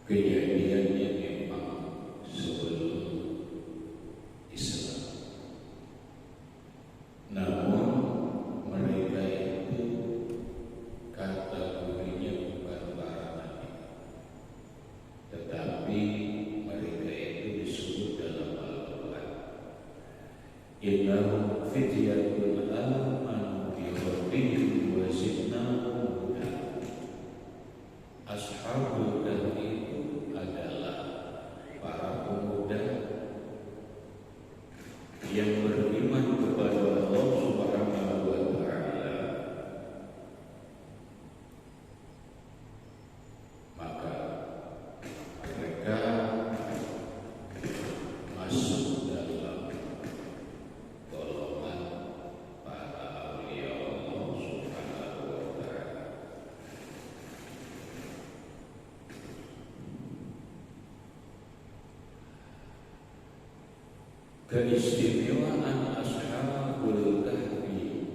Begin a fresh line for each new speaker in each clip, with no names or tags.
kejadiannya memang sebelum Islam. Namun mereka itu kategorinya bukan para nabi, tetapi mereka itu disebut dalam Al-Quran, innahum fityatun amanu bi rabbihim wa zidnahum huda. Ashabul Kahfi itu adalah para pemuda yang beriman kepada Allah Subhanahu wa Ta'ala, maka mereka masuk dalam golongan para aulia Allah Subhanahu wa Ta'ala. Keistimewaan Ashabul Kahfi,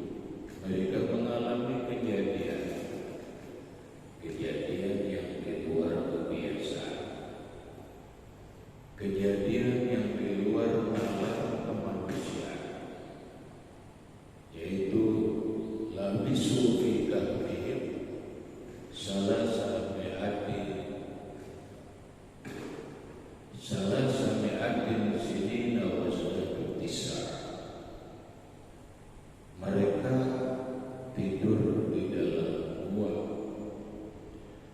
mereka mengalami kejadian yang di luar kebiasaan, kejadian yang di luar nalar kemanusiaan, yaitu labisu fi kahfihim salasa mi'atin sinina wa sadatu tis'a. Mereka tidur di dalam gua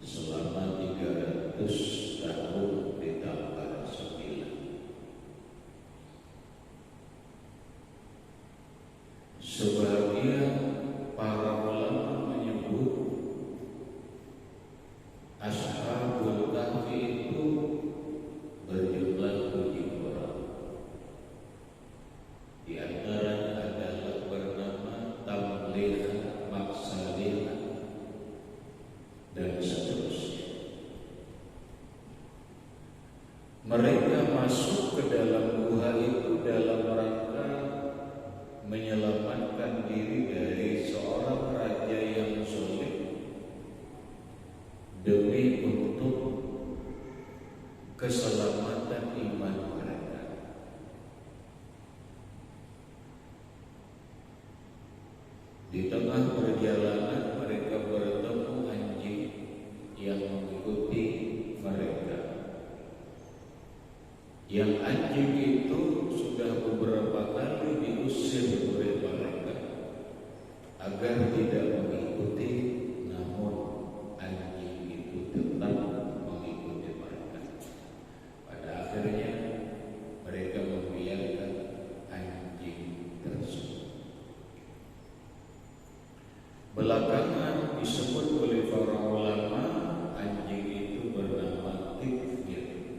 selama 300 tahun ditambah 9. Sebagian para ulama menyebut Ashabul Kahfi itu berjumlah 7 orang. Di antaranya adalah bernama Tamliha, Maksaliha, dan seterusnya. Mereka masuk ke dalam gua itu dalam rangka menyelamatkan diri dari seorang raja yang zalim, demi untuk keselamatan iman mereka. Di tengah perjalanan mereka bertemu anjing yang mengikuti mereka. Yang anjing itu sudah beberapa kali diusir oleh mereka agar tidak mengikuti, namun anjing itu tetap mengikuti mereka. Pada akhirnya mereka membiarkan anjing tersebut. Belakangan disebut oleh para ulama anjing itu bernama Kitmir.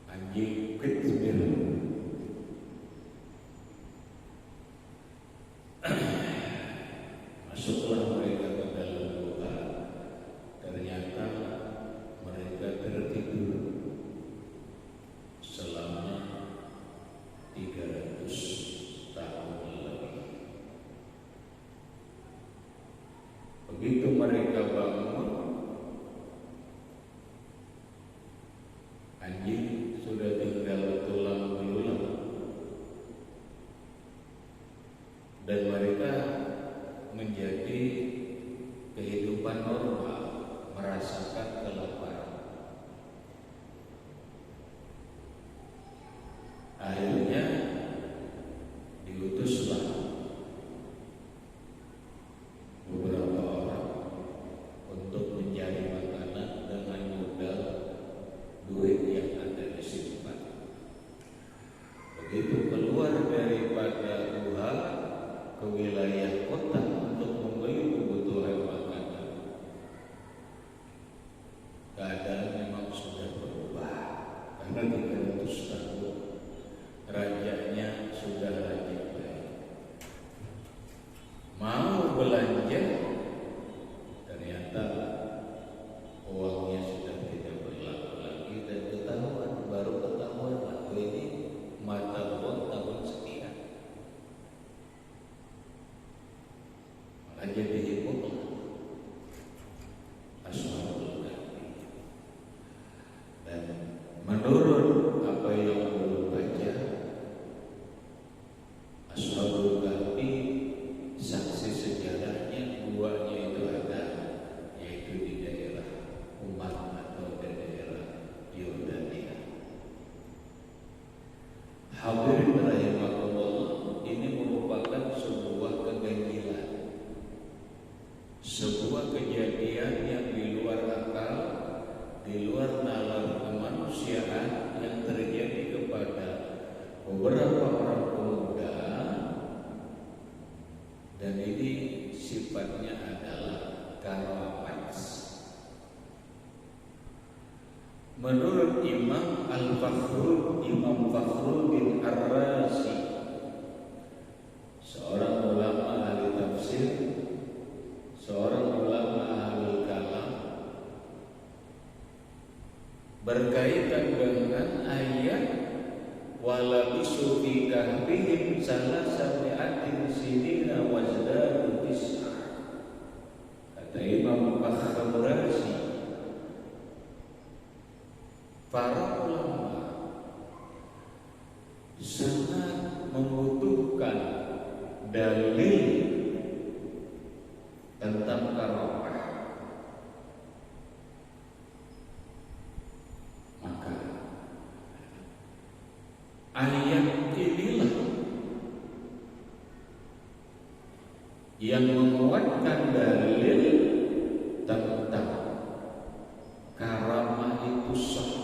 Anjing Kitmir. Masuklah mereka ke dalam gua. Ternyata mereka tertidur selama 300 tahun lebih. Begitu mereka bangun, anjing sudah tinggal tulang belulang, dan mereka menjadi kehidupan normal, merasakan kelaparan. Akhirnya diutuslah beberapa orang untuk mencari makanan dengan modal duit yang ada disimpan. Begitu keluar daripada gua ke wilayah kota untuk membeli kebutuhan makanan, sebuah kejadian yang di luar akal, di luar nalar kemanusiaan yang terjadi kepada beberapa orang pemuda, dan ini sifatnya adalah karamat. Menurut Imam Fakhruddin Ar-Razi, seorang ulama ahli tafsir, seorang ulama ahli kalam, berkaitan dengan ayat walabisu fi kahfihim salasami'atin sinina wazdadu tis'a. Kata Imam Fakhruddin, para ulama sangat membutuhkan dalil tentang karamah. Maka ayat inilah yang menguatkan dalil tentang karamah itu sah,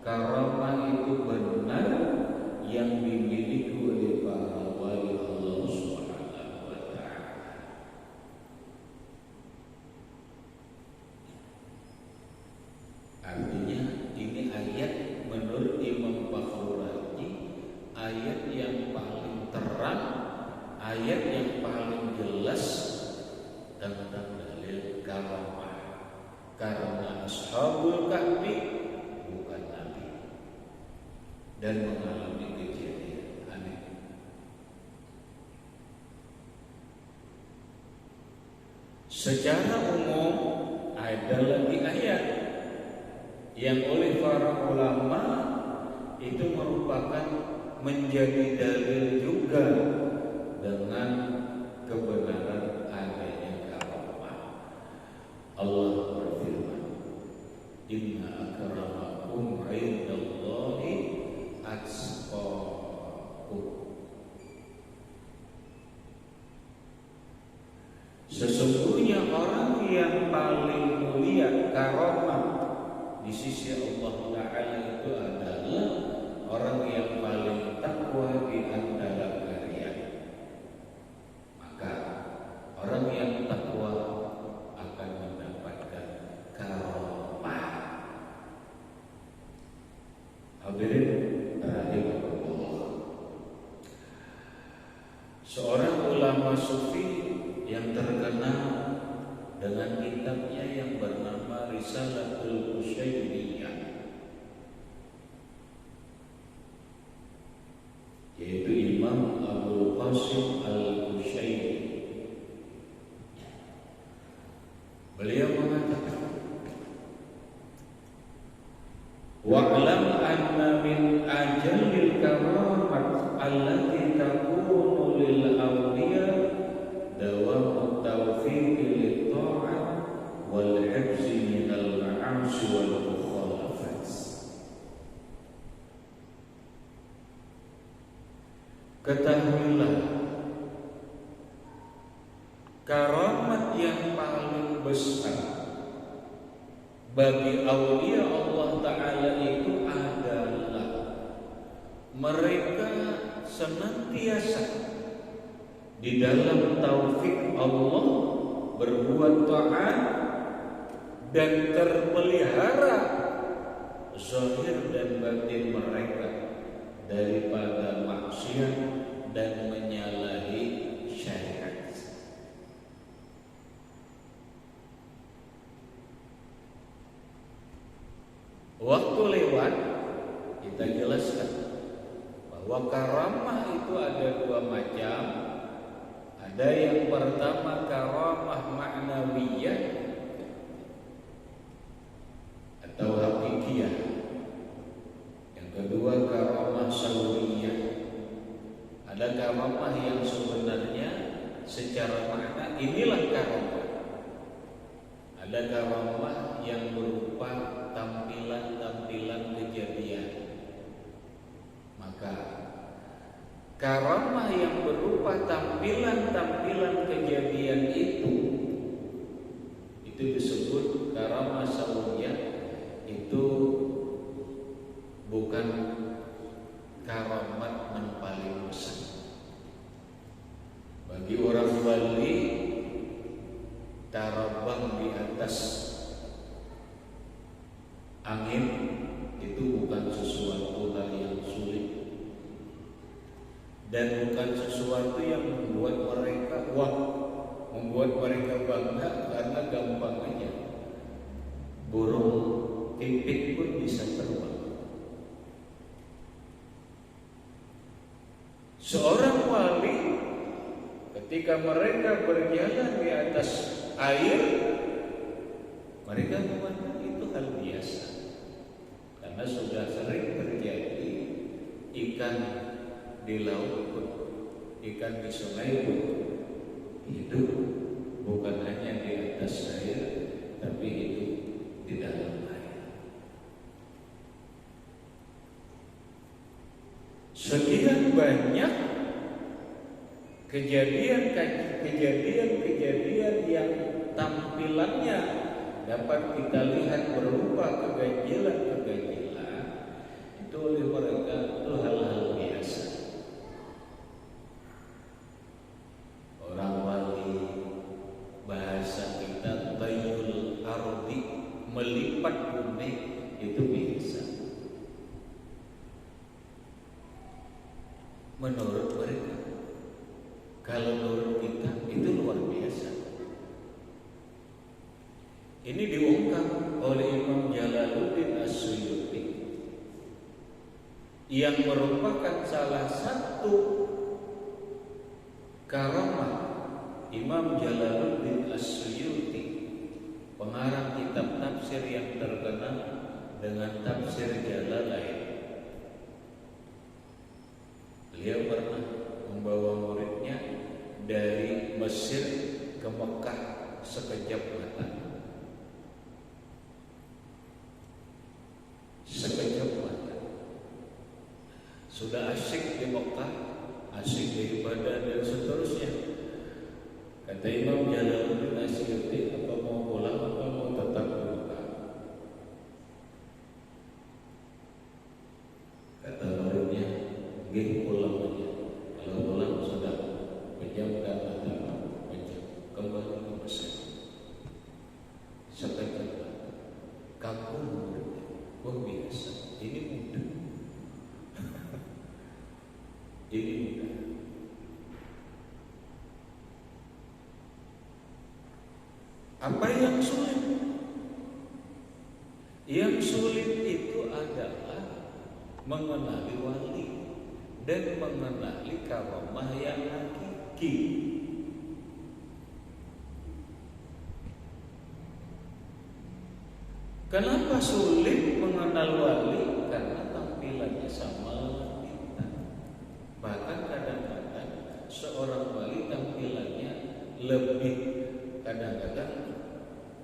karamah itu benar, yang dimiliki oleh para wali Allah Subhanahu wa ta'ala. Artinya ini ayat menurut Imam Fakhruddin ayat yang paling terang, ayat yang paling jelas tentang dalil karamah. Karena Ashabul Kahfi bukan nabi dan mengalami kejadian aneh. Secara umum ada lagi ayat yang oleh para ulama itu merupakan menjadi dalil juga dengan kebenaran adanya karamah. Allah berfirman, inna akramakum indallahi atqakum. Sesungguhnya orang yang paling mulia karamah di sisi Allah Ta'ala itu adalah orang yang paling takwa di antara kalian. Maka orang yang takwa akan mendapatkan karamah. Hadirin rahimahullah. Seorang ulama sufi yang terkenal dengan kitabnya yang bernama Risalatul Qusairiyah, yaitu Imam Abul Qasim Al-Qusairi. Beliau mengatakan, wa'lam anna min ajalil karamat allati takunu lil awliya dawamu tawfiqi lit-ta'ah wal hifzi minal ma'asi wal mukhalafat. Ketahuilah, karamat yang paling besar bagi aulia Allah Ta'ala itu adalah mereka senantiasa di dalam taufik Allah berbuat taat dan terpelihara zahir dan batin mereka daripada maksiat dan menyalahi syariat. Waktu lewat, kita jelaskan bahwa karamah itu ada dua macam. Ada yang pertama karamah ma'nawiyah atau hakikiyah. Yang kedua karamah sawiyah. Ada karamah yang sebenarnya secara makna inilah karamah. Ada karamah yang berupa tampilan-tampilan kejadian. Maka karamah yang berupa tampilan-tampilan kejadian itu terbang di atas angin itu bukan sesuatu hal yang sulit dan bukan sesuatu yang membuat mereka bangga, karena gampang aja burung pipit pun bisa terbang. Seorang wali ketika mereka berjalan di atas air, mereka memandang itu hal biasa karena sudah sering terjadi ikan di laut pun, ikan di sungai pun hidup bukan hanya di atas air, tapi hidup di dalam air. Sekian banyak kejadian yang tampilannya dapat kita lihat berupa keganjilan itu oleh mereka itu hal-hal biasa. Orang wali, bahasa kita tayul ardi, melipat bumi, itu biasa menurut mereka. Kalau menurut kita itu luar biasa. Ini diungkap oleh Imam Jalaluddin As-Suyuti yang merupakan salah satu karamah Imam Jalaluddin As-Suyuti, pengarang kitab tafsir yang terkenal dengan tafsir Jalalain. Beliau pernah membawa muridnya dari Mesir ke Mekah sekejap mata. Sekejap mata. Sudah asyik di Mekah, asyik beribadah dan seterusnya. Kata Imam Jalaluddin As-Suyuti, apa mau pulang apa mau tetap di Mekah? Kata muridnya, nggih pulang aja. Kalau pulang sudah pejamkan mata, kembali ke Mesir. Sekejap mata, kagum muridnya. Wah biasa, ini mudah. Ini mudah. Apa yang sulit? Yang sulit itu adalah mengenali wali dan mengenali karamah yang hakiki. Kenapa sulit mengenal wali? Karena tampilannya sama kita. Bahkan kadang-kadang seorang wali tampilannya lebih kadang-kadang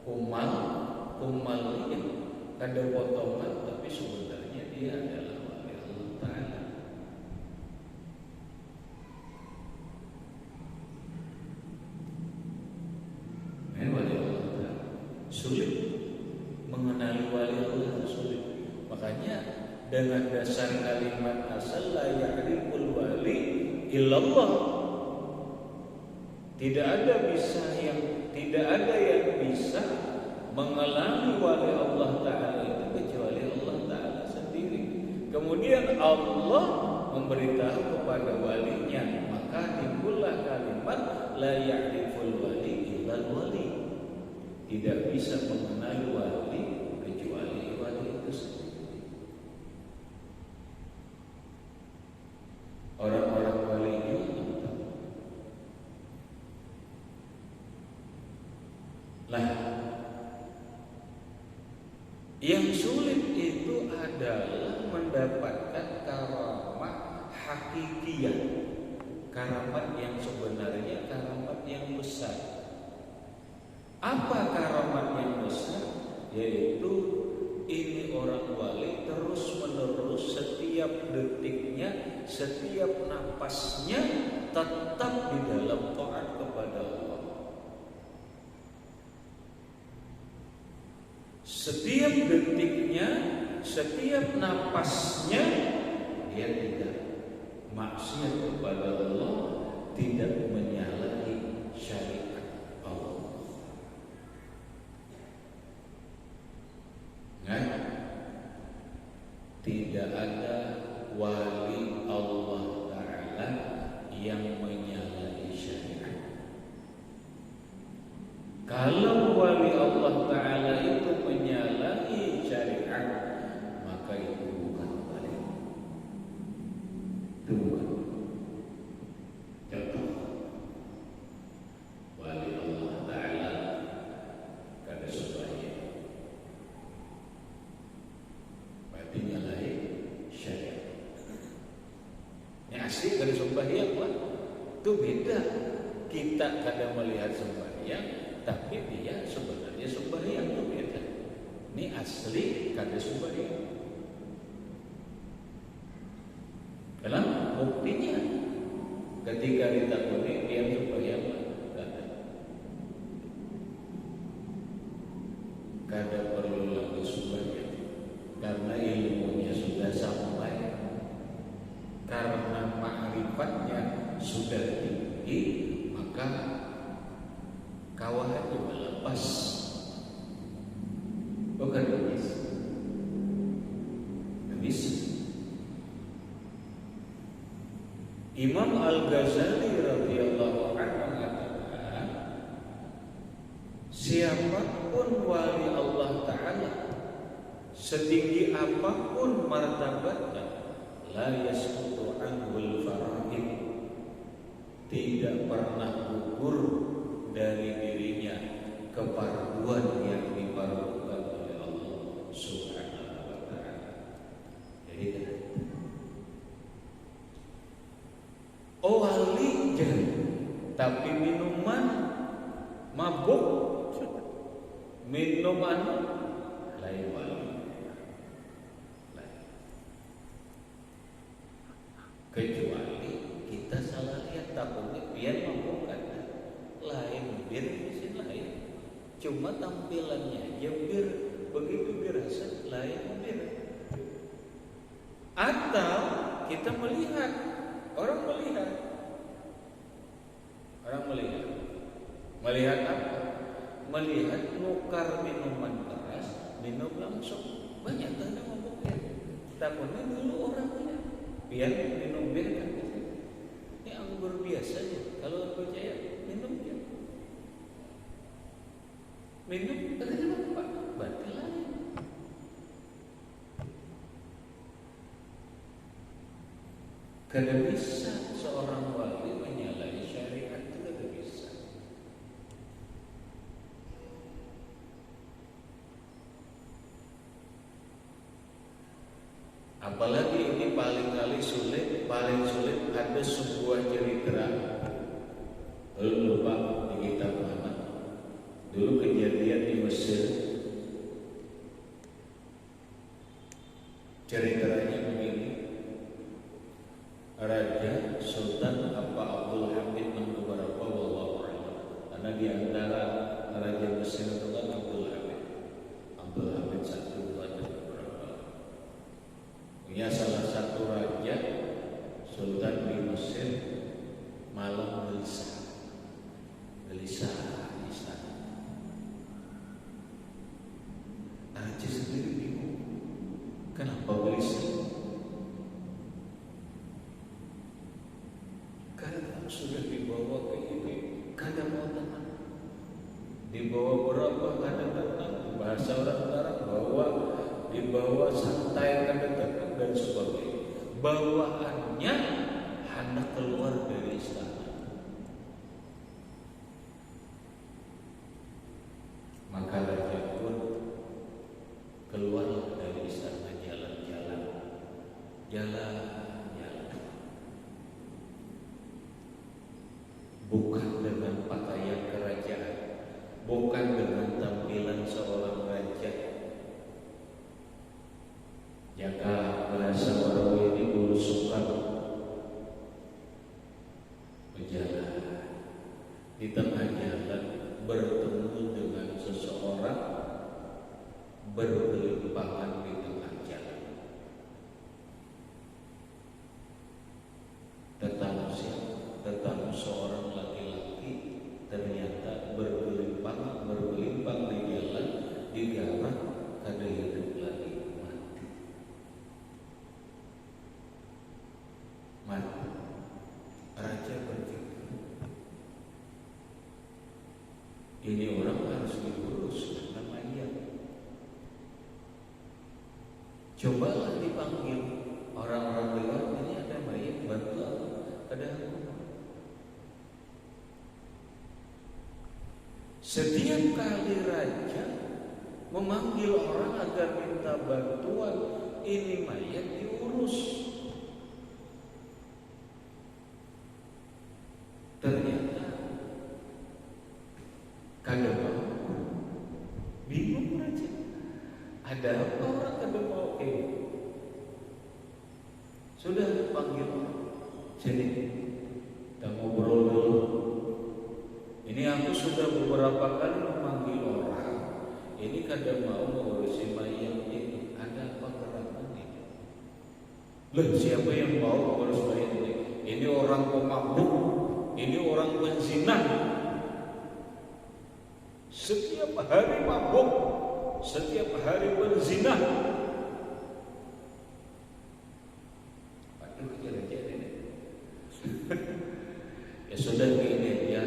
kumalnya ada potongan, tapi sebenarnya dia adalah wali Allah Ta'ala. Wali Allah Ta'ala sulit mengenali wali Allah, sulit. Makanya dengan dasar kalimat asal la ya'riful wali illallah, tidak ada yang bisa mengalami wali Allah Ta'ala itu kecuali Allah Ta'ala sendiri. Kemudian Allah memberitahu kepada walinya, maka timbullah kalimat la ya'riful wali illal wali. Tidak bisa mengenali wali kecuali wali itu sendiri. Orang-orang wali itu lah, yang sulit itu adalah mendapatkan karamah hakikiyah, karamat yang sebenarnya karamat yang besar. Apa karamat yang besar? Yaitu ini orang wali terus menerus setiap detiknya, setiap napasnya tetap di dalam taat kepada Allah. Setiap detiknya, setiap napasnya dia tidak maksiat kepada Allah, tidak menyalahi syariat Allah. tidak ada wali Allah Ta'ala yang menyalahi syariat. Kalau wali Allah Ta'ala itu menyalahi syariat, maka itu bukan wali. Itu bukan. Contoh, wali Allah Ta'ala kada sembahyang, berarti nyalahi syariat. Ini asli kada sembahyang, Pak. Itu beda. Kita kadang melihat sembahyang, tapi dia sebenarnya sembahyang, itu beda. Ini asli kada sembahyang. Kenapa? Buktinya ketika ditakuni dia sembahyang, kada perlu lagi sembahyang karena ilmunya sudah sampai, karena ma'rifatnya sudah tinggi, maka kawahannya melepas. Bukan habis. Imam Al-Ghazali radhiyallahu anhu mengatakan, siapapun wali Allah Ta'ala, setinggi apapun martabatnya, la yasqutu anhul fara'id, tidak pernah gugur dari dirinya keparduan yang dipardukan oleh Allah Subhanahu wa Ta'ala. Jadi wali jadi, tapi minuman mabuk, minuman lain wali. Kecuali kita salah lihat, takutnya biar mabuk kan lain bir sih lain, cuma tampilannya aja bir, begitu dirasa lain bir. Atau kita melihat orang melihat apa? Melihat nukar minuman keras, minum langsung, banyak tanda mabuknya. Takutnya dulu orangnya biar minum bir kan. Ini anggur biasa aja. Kalau percaya minum ya. Minum kenapa? Berarti lain. Kada bisa seorang wali menyalahi syariat, itu kada bisa. Apalagi ini paling sulit ada sebuah cerita. Lupa di kitab Muhammad. Dulu kejadian di Mesir. Ceritanya begini. Raja Sultan Abdul Hamid beberapa wallahu a'lam. Karena di antara raja Mesir itu kan Abdul Hamid satu ada beberapa. Punya salah satu raja Sultan di Mesir malam gelisah di sana. Raja sendiri bingung, kenapa gelisah? Karena sudah dibawa ke ini, kada mau tenang. Dibawa berapa kada tenang, bahasa orang sekarang dibawa santai kada tenang dan sebagainya. Bawaannya hendak keluar dari istana. Maka raja pun keluar dari istana, jalan. Bukan dengan pakaian kerajaan, bukan dengan tampilan seorang raja. Jika bahasa orang ini dulu suka berjalan di tengah jalan, bertemu dengan seseorang bergelimpangan di tengah jalan. Tetapi seorang laki-laki ternyata bergelimpangan ini orang harus diurus karena mayat. Cobalah dipanggil orang-orang luar, ini ada mayat, bantu aku, ada aku. Setiap kali raja memanggil orang agar minta bantuan, ini mayat diurus. Ternyata kagak mau. Bingung raja. Ada apa orang kagak mau? Sudah panggil sini, kita ngobrol dulu. Ini aku sudah beberapa kali memanggil orang. Ini kagak mau mengurusi mayat ini. Ada apa gerangan ini? Loh, siapa yang mau mengurus mayat ini? Ini orang pemabuk. Ini orang penzina. Setiap hari mabuk, setiap hari berzina. Aduh, kira-kira ini. Ya sudah begini ya,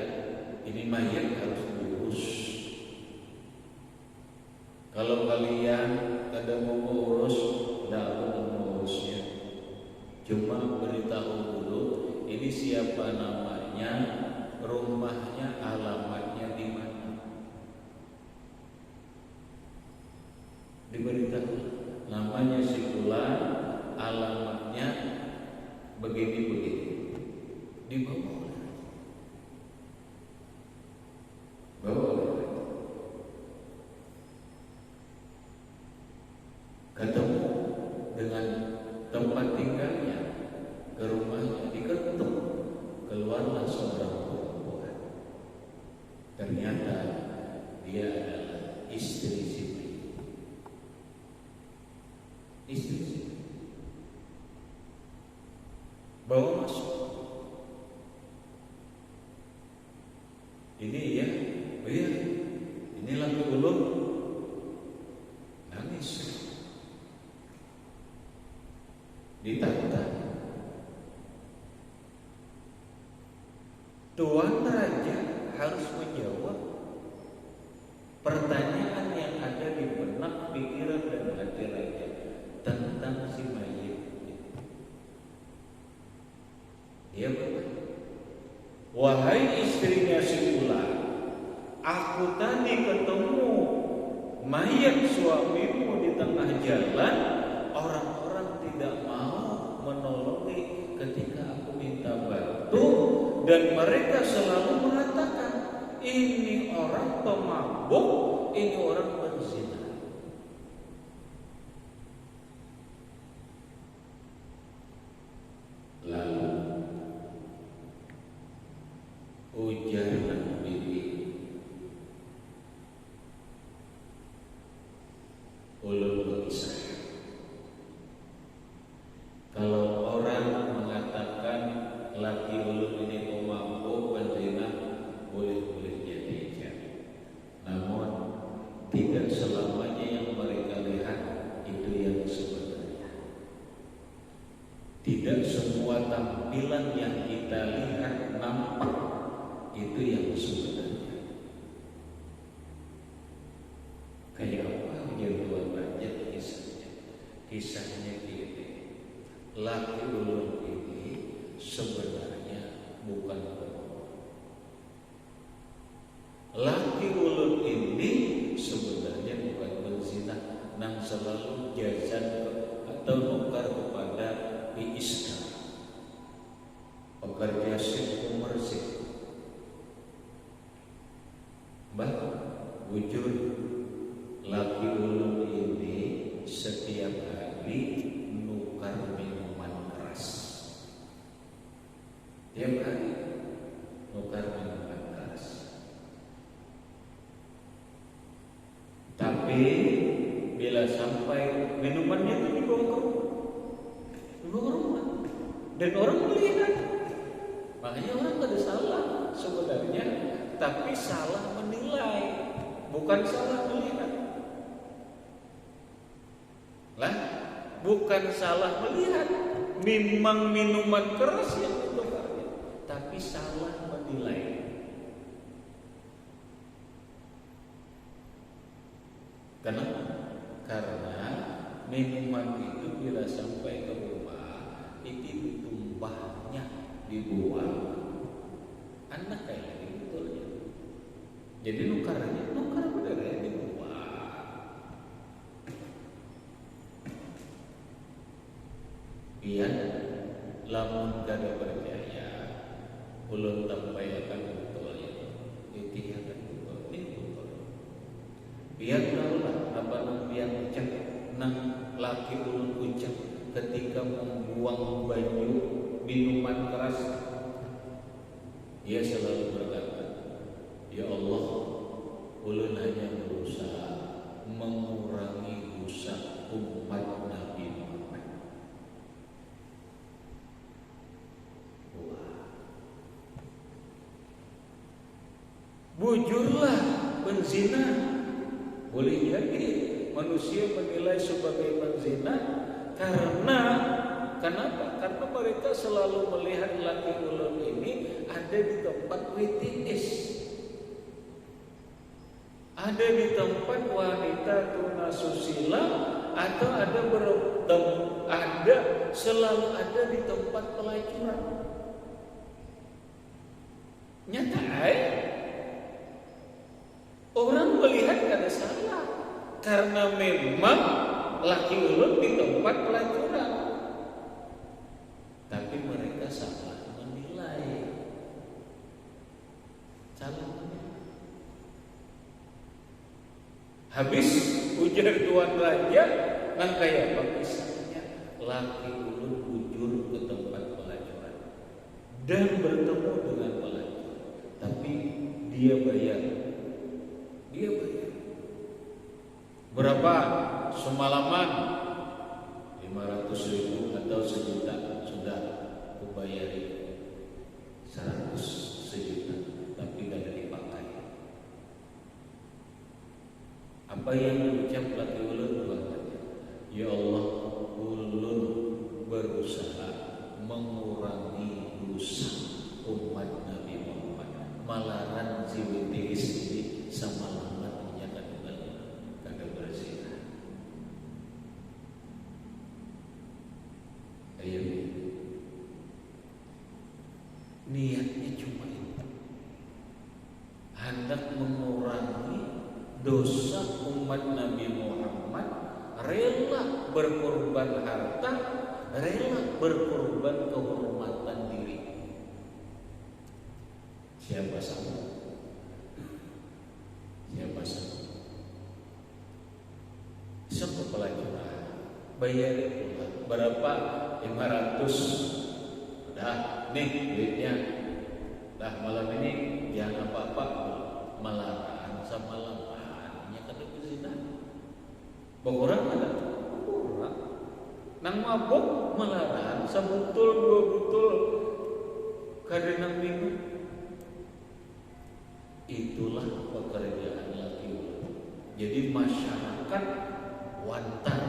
ini mayat harus diurus. Kalau kalian kada mau mengurus, tidak mau mengurusnya. Cuma beritahu dulu, ini siapa namanya, rumahnya, alamatnya di mana. Diberitahu namanya si fulan, alamatnya begini-begini. Dibawa oleh ketemu dengan tempat tinggalnya, ke rumahnya, diketuk, keluarlah seorang perempuan. Ternyata dia adalah istri Siti. Istri Siti bawa masuk. Ini ya, oh ya, inilah ulun. Nangis, ditata. Tuan Raja harus menjawab pertanyaan yang ada di benak, pikiran dan hati raja tentang si mayit. Dia berkata, wahai istrinya si fulan, aku tadi ketemu mayat suamimu di tengah jalan. Orang-orang tidak mau menolongi ketika aku minta bantu, dan mereka selalu mengatakan ini orang pemabuk, ini orang berzina. Lalu ujar bibi, ulun berkisah. Kalau orang mengatakan laki ulun ini pemabuk, berzina, boleh-boleh jadi. Namun tidak selamanya yang mereka lihat itu yang sebenarnya. Tidak semua tampilan yang kita lihat nampak itu yang sebenarnya. Kayak apa yang Tuhan Raja kisahnya? Kisahnya ini, laki ulun ini sebenarnya bukan pemabuk. Laki ulun ini sebenarnya bukan berzina, nang selalu jajan atau nukar kepada biiska, pekerja sip komersil. Mbak, wujud laki ulun ini setiap hari nukar minuman keras. Tiap hari nukar minuman keras. Tapi bila sampai minumannya itu dibawa ke rumah, dan orang melihat. Makanya orang tidak ada salah sebenarnya, tapi salah menilai, bukan salah melihat. Lah, bukan salah melihat, memang minuman keras yang ditukarnya, tapi salah menilai. Kenapa? Karena minuman itu bila sampai ke rumah itu ditumbahnya, dibuang, anak kayak betulnya. Jadi nukar bener ya dibuang. Biar lamun kada percaya, ulun tampayakan betul ya. Itu akan betul. Biar tahulah apa nang biar ucap nang laki ulun ucap ketika membuang baju minuman keras. Dia selalu berkata, ya Allah, ulun hanya berusaha mengurangi dosa umat Nabi Muhammad. Wah. Bujurlah penzina. Boleh jadi manusia menilai sebagai penzina karena kenapa? Karena mereka selalu melihat laki ulun ini ada di tempat WTS, ada di tempat wanita tunasusila, atau selalu ada di tempat pelacuran. Nyata orang melihat kada salah karena memang laki ulun di tempat pelacuran, tapi mereka salah menilai. Habis ujar Tuan Raja nang kaya apa kisahnya, laki ulun bujur ke tempat pelacuran dan bertemu dengan pelacur, tapi dia bayar. Berapa semalaman? 500.000 atau sejuta. Sudah kubayari 100 sejuta, tapi tidak dipakai. Apa yang diucap laki ulun berkata, ya Allah, ulun berusaha mengurangi dosa umat Nabi Muhammad. Malaran jiwiti istri sama lamat menyatakan kada berzina. Ayo, niatnya cuma itu, hendak mengurangi dosa umat Nabi Muhammad, rela berkorban harta, rela berkorban kehormatan diri. Siapa sama? Siapa pelacuran? Bayar pula. Berapa? 500. Udah, nih duitnya. Dah malam ini jangan apa-apa, malaran sama lamahannya kada berzina. Berkurang ada? Berkurang. Nang mabuk malaran, sebutul dua butul kada nang minum. Itulah pekerjaan laki ulun. Jadi masyarakat wantar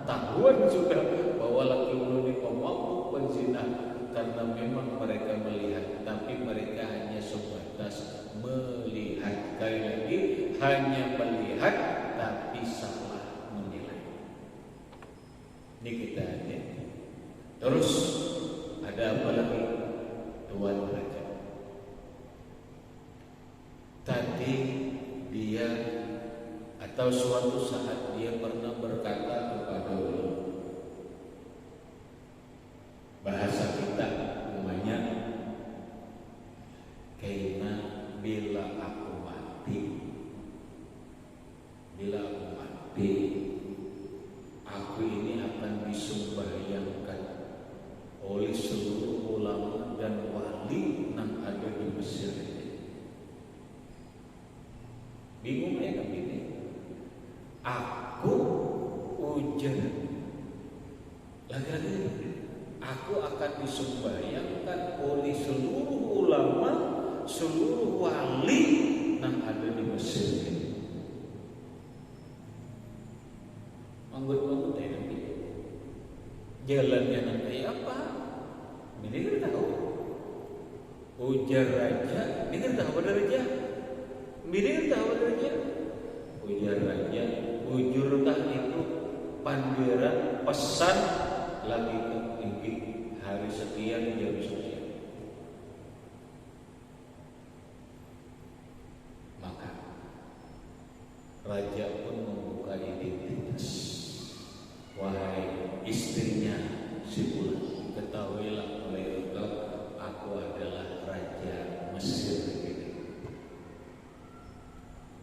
tahuan sudah bahwa laki ulun ini pemabuk penzina, karena memang mereka melihat, tapi mereka hanya sebatas melihat. Sekali lagi, hanya melihat tapi salah menilai. Ini kita ada. Terus ada apa lagi? Tuan Raja tadi dia atau suatu saat dia pernah berkata kepada ulun, bahasa kita umumnya, karena bila aku mati, aku ini akan disembahyangkan oleh seluruh ulama dan wali yang ada di Mesir ini. Bingung ya kami ini. Aku ujar lagi, aku akan disembahyangkan oleh seluruh ulama, seluruh wali yang ada di Mesir ini. Manggut-manggut ya nanti. Jalannya nanti apa? Ini kita tahu. Ujar raja, ini kita tahu ada raja. Ini kita tahu ada raja. Ujar raja, ujur pandiran pesan lagi ke tinggi hari sekian jam sekian. Maka raja pun membuka identitas. Wahai istrinya si Fulan, ketahuilah oleh engkau, aku adalah raja Mesir.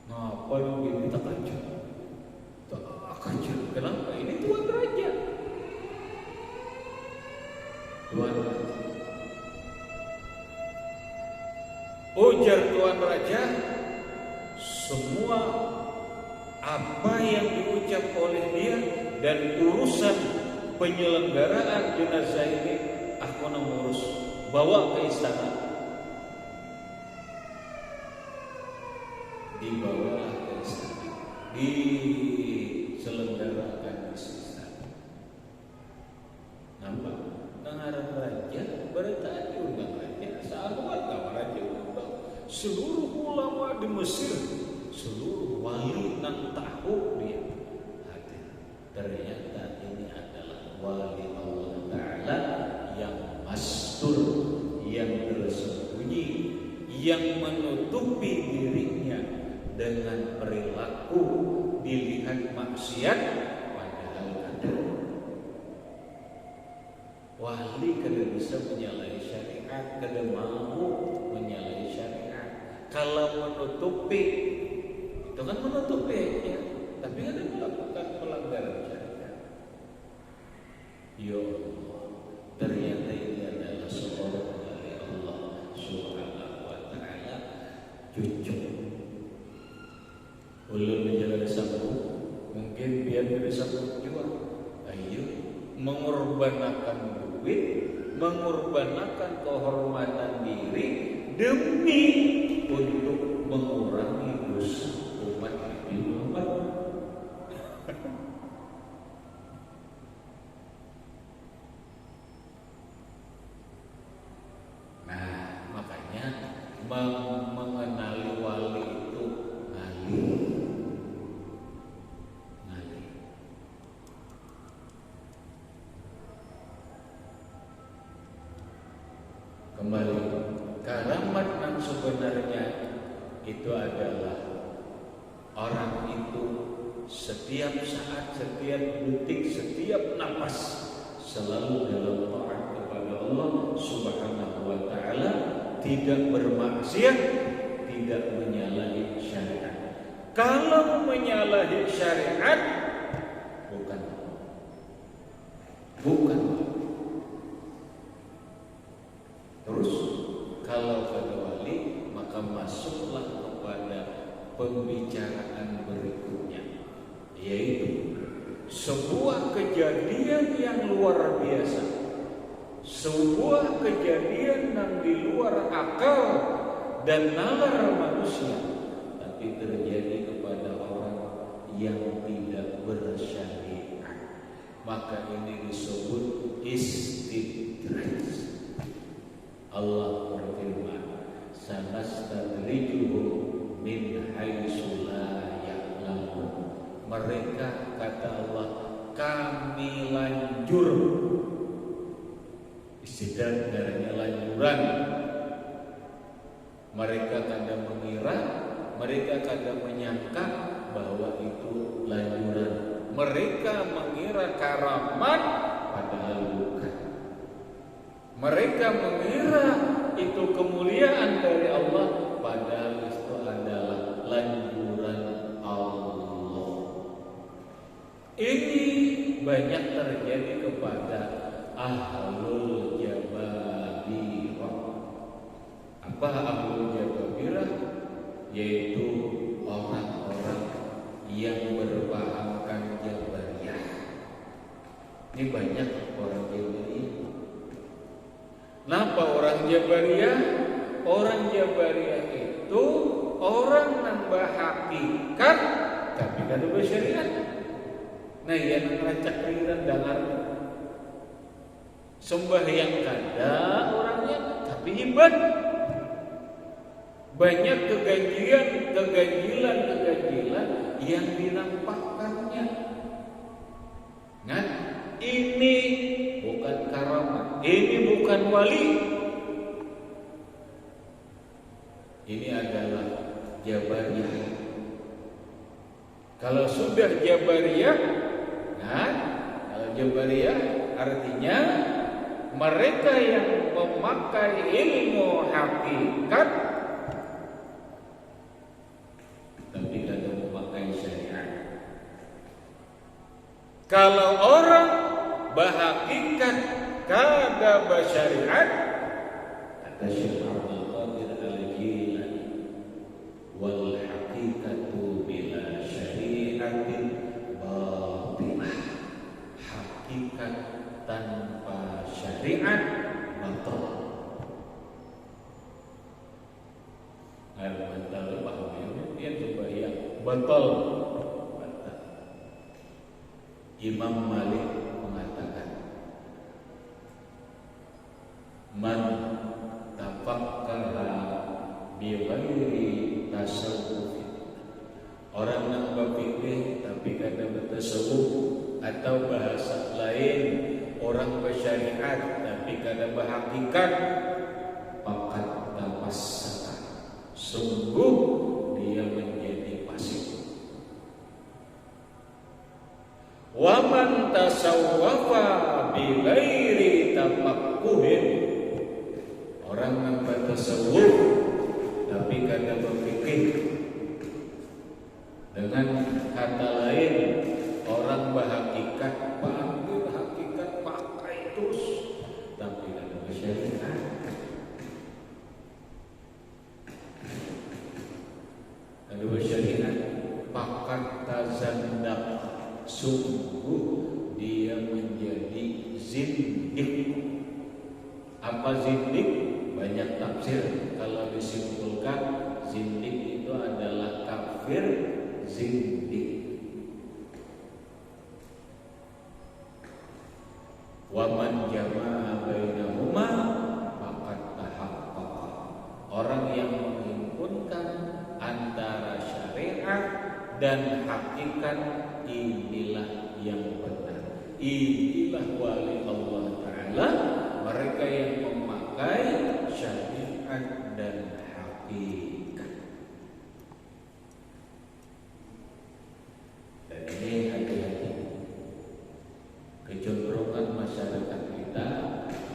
Ngapa lu gini takajub? Takajub, kenapa? Ini tuan raja. Tuan raja. Ujar tuan raja, semua apa yang diucap oleh dia dan urusan penyelenggaraan jenazah ini aku mengurus, bawa ke istana. Dibawalah ke istana, diselenggarakan di istana. Nampak? Ngaran raja, berita diundang raja, sahabat kawan raja undang seluruh ulama di Mesir, seluruh wali nang tahu dia hadir. Ternyata ini adalah wali Allah Ta'ala yang mastur, yang tersembunyi, yang menutupi dirinya dengan perilaku dilihat maksiat padahal ada. Wali kada bisa menyalahi syariat, kada mau menyalahi syariat. Kalau menutupi, itu kan menutupi ya, tapi kada melakukan pelanggaran syariat. Ya Allah, ternyata ini adalah seorang dari Allah Subhanahu wa Ta'ala, cucu. Ulun menjaga sambung, mungkin biar bisa berjuang. Ayo mengorbankan duit, mengorbankan kehormatan diri demi untuk mengurangi dosa umat Nabi Muhammad. Nah, makanya mengenali wali itu ngalih. Kembali, karamat yang sebenarnya itu adalah orang itu setiap saat, setiap detik, setiap nafas selalu dalam taat kepada Allah Subhanahu wa Ta'ala, tidak bermaksiat, tidak menyalahi syariat. Kalau menyalahi syariat, bukan. Terus kalau pada wali, maka masuklah kepada pembicaraan berikutnya, yaitu sebuah kejadian yang luar biasa, sebuah kejadian yang di luar akal dan nalar manusia, tapi terjadi kepada orang yang tidak bersyariat. Maka ini disebut istidraj. Allah berfirman, sanastadrijuhum min haitsu la ya'lamun. Mereka, kata Allah, kami lanjur. Istidraj darahnya lanjuran. Mereka kadang mengira, mereka kadang menyangka bahwa itu lanjuran. Mereka mengira karamat, padahal bukan. Mereka mengira itu kemuliaan dari Allah, padahal itu adalah lanjuran Allah. Ini banyak terjadi kepada ahlul jababirah. Apa ahlul jababirah? Yaitu orang-orang yang berpahamkan Jabariyah. Ini banyak orang Jabariyah. Kenapa orang Jabariyah? Orang Jabariyah itu orang nambah hakikat tapi kada bersyariat. Nah, yang ngeracak riran dangar sembahyang kada orangnya tapi ibadah. Banyak keganjilan yang dinampakkannya. wali. Ini adalah Jabariyah. Kalau sudah Jabariyah, nah, kalau Jabariyah artinya mereka yang memakai ilmu hakikat tapi tidak memakai syariat. Kalau orang berhakikat kada bersyariat, kata Syekh Abdul Qadir Al-Jilani, wal hakikatu bila syariatin batilah. Hakikat tanpa syariat batal. Batal bahagia dia coba ya batal. Imam Malik mengatakan, man tafakkara bi ghairi tasawuf, orang yang berfikih tapi kada bertasawuf, atau bahasa lain orang bersyariat tapi kada berhakikat, pakat tapassaka, sungguh dia menjadi fasik. Wa man tasawwafa bi ghairi tafaqquhin, orang yang bertasawuf tapi kada berfikih, dengan kata lain orang berhakikat, panggil hakikat pakai terus tapi kada bersyariat. Kada bersyariat, pakat tazandak, sungguh dia menjadi zindik. Apa zindik? Banyak tafsir. Kalau disimpulkan, zindik itu adalah kafir zindik. Wa man jama'a bainahuma faqad tahaqqaqa, orang yang menghimpunkan antara syariat dan hakikat, inilah yang benar. Inilah wali Allah Ta'ala, mereka yang memakai syariat dan hakikat. Dan ini hati-hati kecenderungan masyarakat kita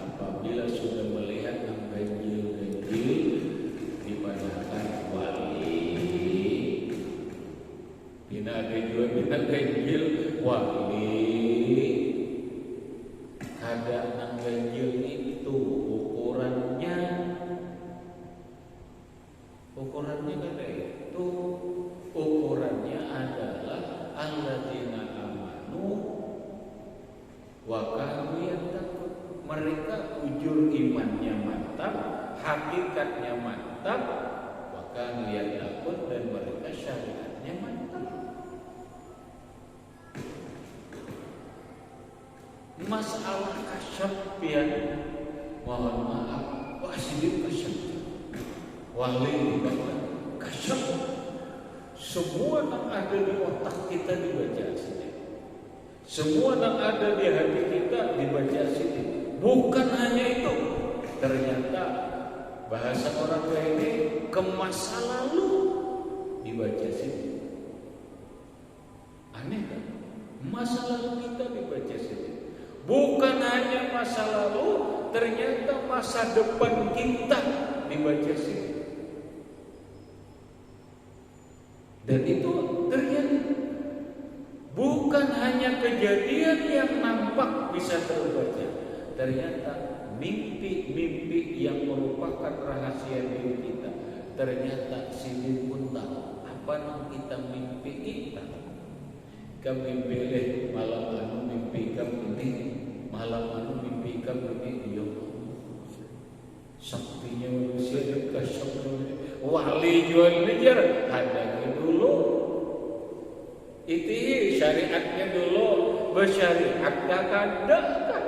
apabila sudah melihat yang ganjil-ganjil dipadahkan wali. Tidak ada juga bina ganjil wali. Kada nang ganjil itu ukurannya kada itu. Ukurannya adalah alladzina amanu wa kanu yattaqun. Mereka ujur imannya mantap, hakikatnya mantap, wa kanu yattaqun, dan mereka syariatnya mantap. Masalah kasyaf ya, mohon maaf, wasidin kasyaf, wali bahwa kasyaf, semua yang ada di otak kita dibaca sini, semua yang ada di hati kita dibaca sini. Bukan hanya itu, ternyata bahasa orang ini ke masa lalu dibaca sini. Aneh kan? Masa lalu kita dibaca sini. Bukan hanya masa lalu, ternyata masa depan kita dibaca sini. Dan itu terjadi. Bukan hanya kejadian yang nampak bisa terbaca, ternyata mimpi-mimpi yang merupakan rahasia diri kita, ternyata sini pun tahu apa yang kita mimpi kita. Kami pilih malam anu mimpi kami ini, malam anu mimpi kami ini, yo saktinya manusia dekat saktinya wali jual ngejar hadang dulu. Itu syariatnya dulu bersyariat kada kan.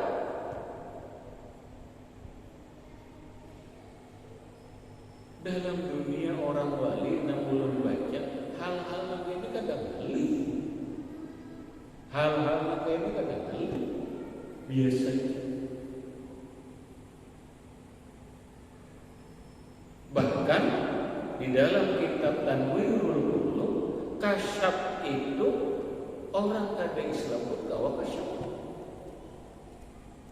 Dalam dunia orang wali yang belum baca hal-hal begini kadang kali. Hal-hal ini kadang kali biasa. itu orang kada Islam pun kawa kasyaf.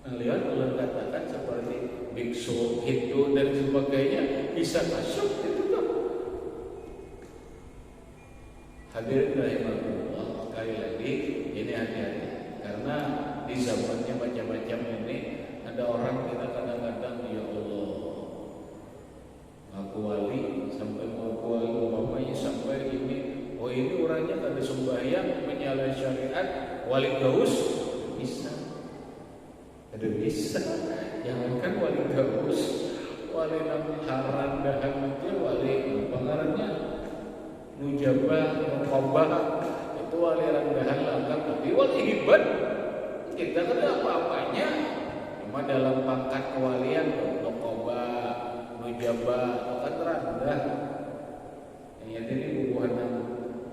Lihat ulun katakan seperti biksu, Hindu dan sebagainya bisa kasyaf itu tuh. Hadirin rahimakumullah, sekali lagi ini hati-hati karena di zamannya macam-macam ini ada orang kita kadang-kadang ya Allah ngaku wali sampai ngaku wali umpamanya sampai ini oh ini orangnya kada sembahyang menyalahi syariat wali gaus bisa ada bisa jangankan wali gaus wali haran dahan aja wali pengarannya nujabah muqabbah itu wali rendahan langkah tapi wali hebat kita kan apa-apanya cuma dalam pangkat kewalian muqabbah nujabah itu kan rendah ya jadi bubuhan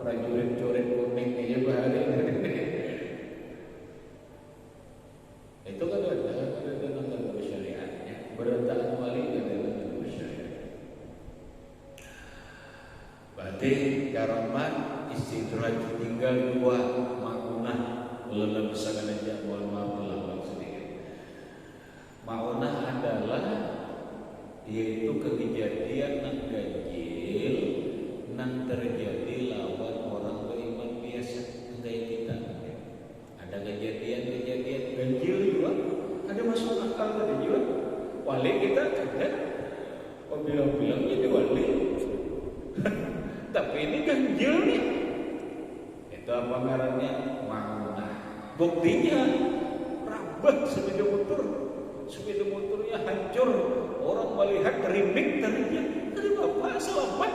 prajurit-prajurit kuning aja bahari itu kan ada tanggal syariatnya berantakan wali ada tanggal syariat berarti karamat istidraj tinggal dua ma'unah ulun bisa kan aja mohon maaf ulang sedikit. Ma'unah adalah yaitu kejadian nang ganjil nang terjadi lawan orang beriman biasa kayak kita. Ada kejadian-kejadian ganjil juga, ada masuk akal tadi juga. Wali kita ada, oh bilang-bilang jadi wali. Tapi ini ganjil nih. Itu apa ngarannya? Ma'unah. Buktinya rabah sepeda motornya hancur. Orang melihat rimik tadinya. Tadi bapak selamat.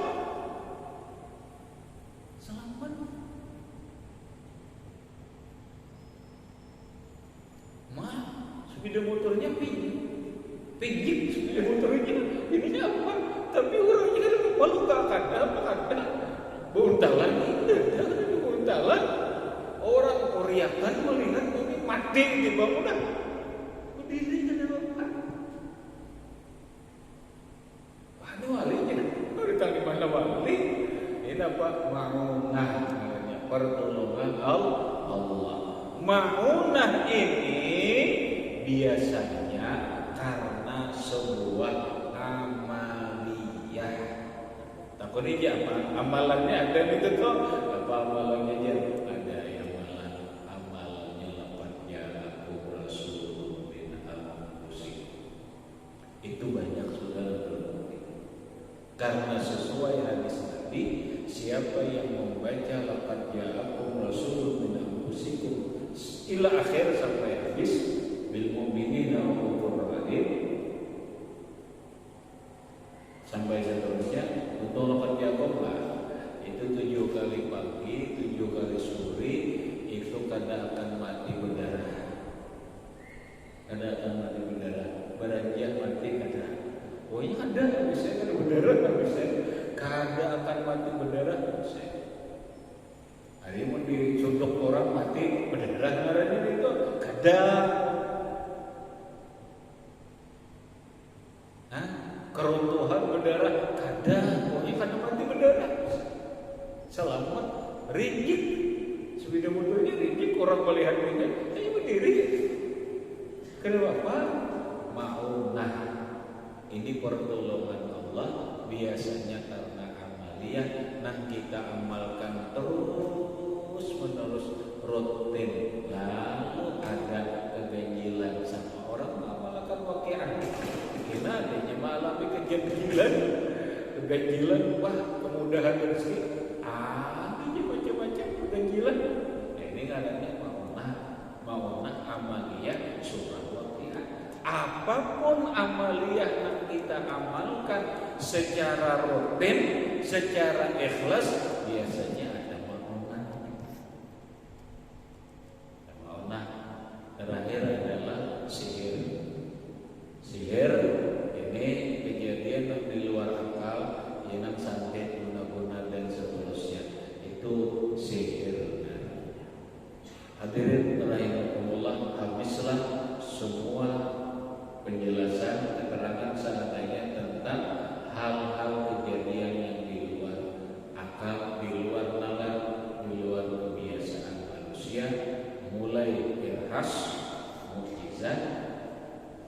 Sepeda motornya pinjik sepeda motornya. Ini apa? Tapi orangnya kan malu gak ada. Buntalan ada buntalan. Orang Koreakan melihat ini mati di bangunan. Berdiri kan apa? Waduh walinya. Kita di mana wali? Ini apa? Ma'unah namanya. Pertolongan Allah. Ma'unah ini biasanya karena sebuah amaliyah. Takut aja apa? Amalannya ada itu tuh. Apa amalannya aja? Ada yang amalannya lapatnya aku Rasul bin Al-Qusi. Itu banyak saudara terbukti. Karena sesuai hadis tadi, siapa yang membaca lapatnya aku Rasul bin Al-Qusi ila akhir sampai habis bil mu'minina raufur rahim sampai seterusnya untuk laqad ja'akumlah itu 7 kali pagi 7 kali sore itu kada akan mati berdarah beranjak mati kada pokoknya kada bisa kada berdarah bisa kada akan mati berdarah bisa hari mau disunduk orang mati berdarah ngarannya itu kada keruntuhan berdarah kada pokoknya kada mati berdarah selamat ringgit sepeda motornya ringgit orang melihat ini saya berdiri kenapa ma'unah ini pertolongan Allah biasanya karena amaliyah nah kita amalkan terus menerus rutin lalu ada keganjilan sama orang mengamalkan waqi'ah kita adanya mengalami keganjilan wah kemudahan rezeki ini macam-macam keganjilan ini ngarannya ma'unah amaliyah surah waqi'ah apapun amaliyah yang kita amalkan secara rutin secara ikhlas biasanya ada ma'unah terakhir adalah sihir ini kejadian di luar akal yang santet guna-guna dan seterusnya itu sihir hadirin rahimakumullah habislah semua penjelasan keterangan seadanya tentang hal-hal kejadian yang di luar akal di luar nalar di luar khas, mukjizat,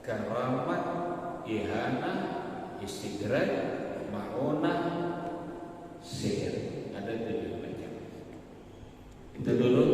karamat, ihana, istidraj, ma'unah, sihir. Ada 7 macam. Itu dulu